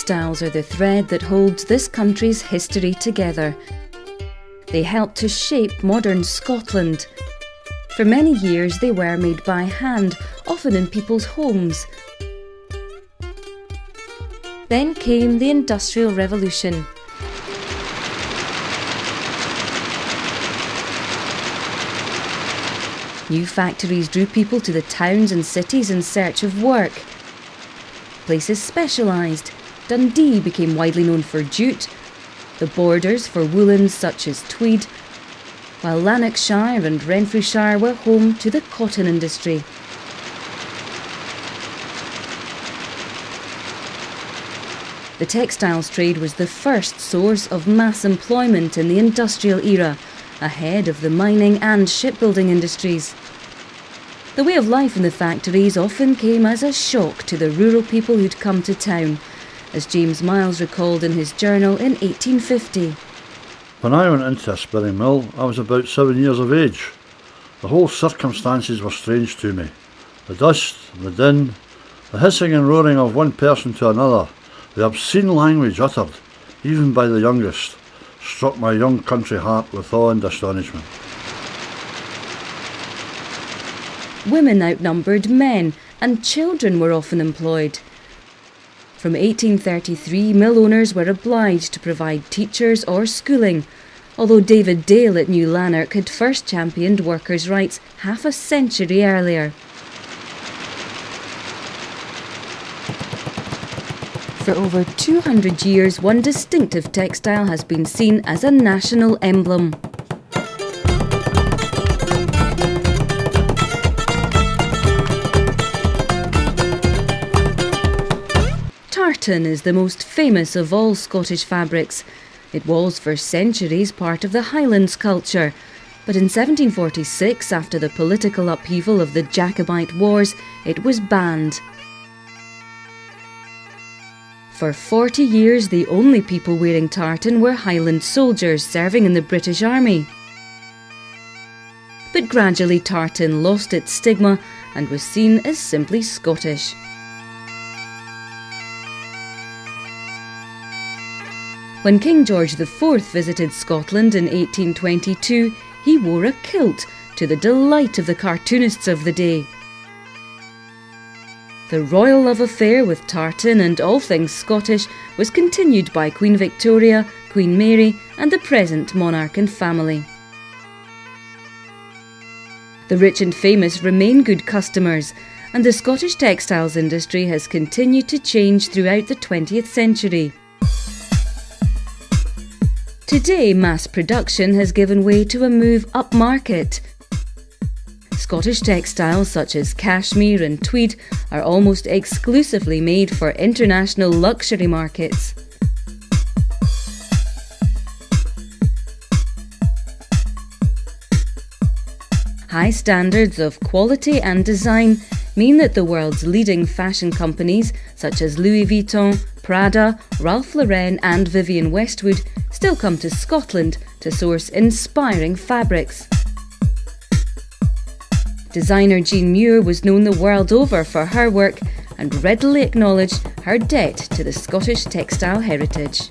Textiles are the thread that holds this country's history together. They helped to shape modern Scotland. For many years they were made by hand, often in people's homes. Then came the Industrial Revolution. New factories drew people to the towns and cities in search of work. Places specialised. Dundee became widely known for jute, the Borders for woolens such as tweed, while Lanarkshire and Renfrewshire were home to the cotton industry. The textiles trade was the first source of mass employment in the industrial era, ahead of the mining and shipbuilding industries. The way of life in the factories often came as a shock to the rural people who'd come to town, as James Miles recalled in his journal in 1850. When I went into a spinning mill, I was about 7 years of age. The whole circumstances were strange to me. The dust, the din, the hissing and roaring of one person to another, the obscene language uttered, even by the youngest, struck my young country heart with awe and astonishment. Women outnumbered men, and children were often employed. From 1833, mill owners were obliged to provide teachers or schooling, although David Dale at New Lanark had first championed workers' rights half a century earlier. For over 200 years, one distinctive textile has been seen as a national emblem. Tartan is the most famous of all Scottish fabrics. It was for centuries part of the Highlands culture, but in 1746, after the political upheaval of the Jacobite Wars, it was banned. For 40 years, the only people wearing tartan were Highland soldiers serving in the British Army. But gradually tartan lost its stigma and was seen as simply Scottish. When King George IV visited Scotland in 1822, he wore a kilt, to the delight of the cartoonists of the day. The royal love affair with tartan and all things Scottish was continued by Queen Victoria, Queen Mary and the present monarch and family. The rich and famous remain good customers, and the Scottish textiles industry has continued to change throughout the 20th century. Today, mass production has given way to a move upmarket. Scottish textiles such as cashmere and tweed are almost exclusively made for international luxury markets. High standards of quality and design mean that the world's leading fashion companies such as Louis Vuitton, Prada, Ralph Lauren and Vivienne Westwood still come to Scotland to source inspiring fabrics. Designer Jean Muir was known the world over for her work and readily acknowledged her debt to the Scottish textile heritage.